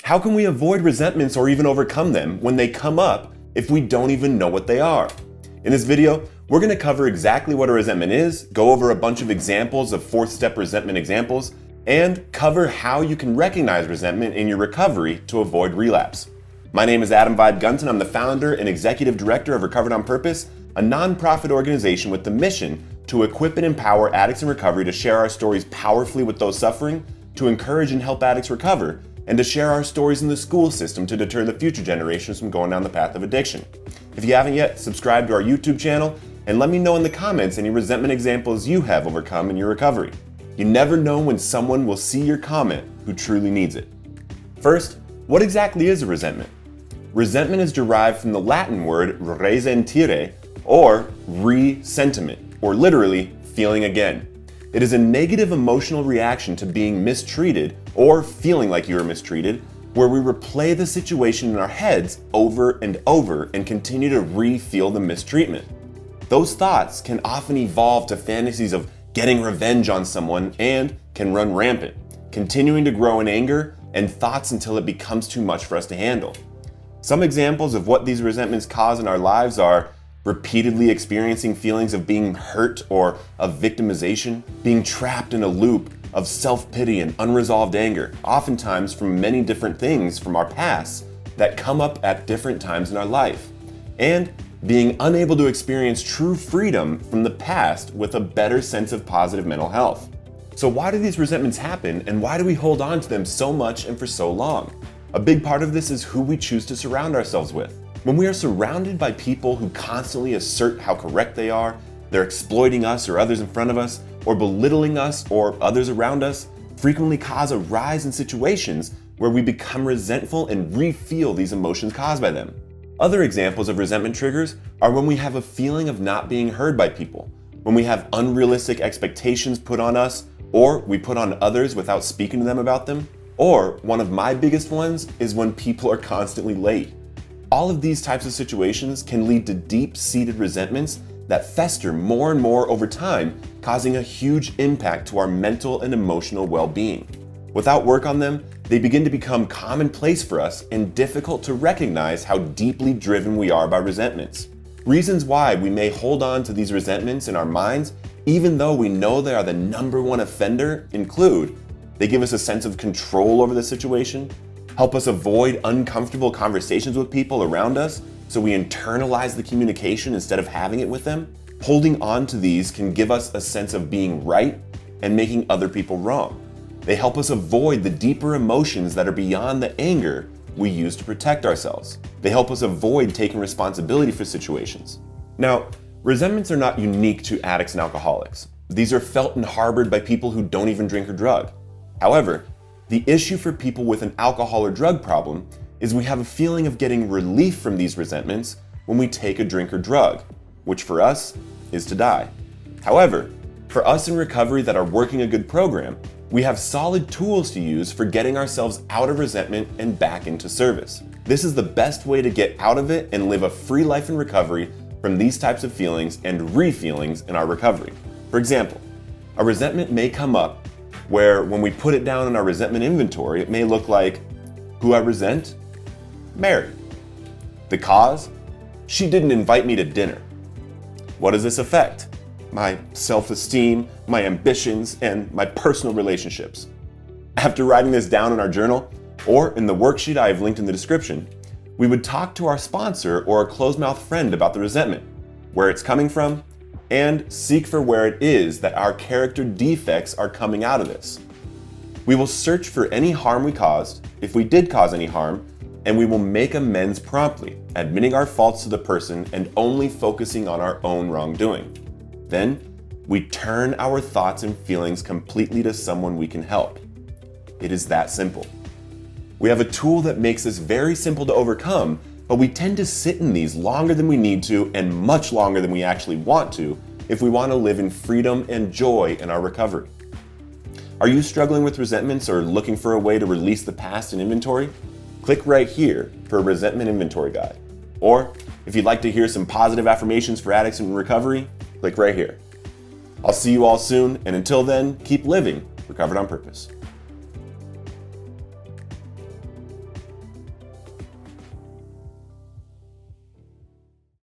How can we avoid resentments or even overcome them when they come up if we don't even know what they are? In this video, we're going to cover exactly what a resentment is, go over a bunch of examples of fourth step resentment examples, and cover how you can recognize resentment in your recovery to avoid relapse. My name is Adam Vibe Gunton. I'm the founder and executive director of Recovered on Purpose, a nonprofit organization with the mission to equip and empower addicts in recovery to share our stories powerfully with those suffering, to encourage and help addicts recover, and to share our stories in the school system to deter the future generations from going down the path of addiction. If you haven't yet, subscribe to our YouTube channel and let me know in the comments any resentment examples you have overcome in your recovery. You never know when someone will see your comment who truly needs it. First, what exactly is a resentment? Resentment is derived from the Latin word resentire, or re-sentiment, or literally feeling again. It is a negative emotional reaction to being mistreated or feeling like you were mistreated, where we replay the situation in our heads over and over and continue to re-feel the mistreatment. Those thoughts can often evolve to fantasies of getting revenge on someone and can run rampant, continuing to grow in anger and thoughts until it becomes too much for us to handle. Some examples of what these resentments cause in our lives are repeatedly experiencing feelings of being hurt or of victimization, being trapped in a loop of self-pity and unresolved anger, oftentimes from many different things from our past that come up at different times in our life, and being unable to experience true freedom from the past with a better sense of positive mental health. So why do these resentments happen, and why do we hold on to them so much and for so long? A big part of this is who we choose to surround ourselves with. When we are surrounded by people who constantly assert how correct they are, they're exploiting us or others in front of us, or belittling us or others around us, frequently cause a rise in situations where we become resentful and re-feel these emotions caused by them. Other examples of resentment triggers are when we have a feeling of not being heard by people, when we have unrealistic expectations put on us, or we put on others without speaking to them about them, or one of my biggest ones is when people are constantly late. All of these types of situations can lead to deep-seated resentments that fester more and more over time, causing a huge impact to our mental and emotional well-being. Without work on them, they begin to become commonplace for us and difficult to recognize how deeply driven we are by resentments. Reasons why we may hold on to these resentments in our minds, even though we know they are the number one offender, include: they give us a sense of control over the situation, help us avoid uncomfortable conversations with people around us, so we internalize the communication instead of having it with them. Holding on to these can give us a sense of being right and making other people wrong. They help us avoid the deeper emotions that are beyond the anger we use to protect ourselves. They help us avoid taking responsibility for situations. Now, resentments are not unique to addicts and alcoholics. These are felt and harbored by people who don't even drink or drug. However, the issue for people with an alcohol or drug problem is we have a feeling of getting relief from these resentments when we take a drink or drug, which for us is to die. However, for us in recovery that are working a good program, we have solid tools to use for getting ourselves out of resentment and back into service. This is the best way to get out of it and live a free life in recovery from these types of feelings and re-feelings in our recovery. For example, a resentment may come up where when we put it down in our resentment inventory, it may look like: who I resent? Mary. The cause? She didn't invite me to dinner. What does this affect? My self-esteem, my ambitions, and my personal relationships. After writing this down in our journal, or in the worksheet I have linked in the description, we would talk to our sponsor or a closed-mouth friend about the resentment, where it's coming from, and seek for where it is that our character defects are coming out of this. We will search for any harm we caused, if we did cause any harm, and we will make amends promptly, admitting our faults to the person and only focusing on our own wrongdoing. Then, we turn our thoughts and feelings completely to someone we can help. It is that simple. We have a tool that makes this very simple to overcome, but we tend to sit in these longer than we need to and much longer than we actually want to if we want to live in freedom and joy in our recovery. Are you struggling with resentments or looking for a way to release the past in inventory? Click right here for a resentment inventory guide. Or if you'd like to hear some positive affirmations for addicts in recovery, click right here. I'll see you all soon, and until then, keep living Recovered on Purpose.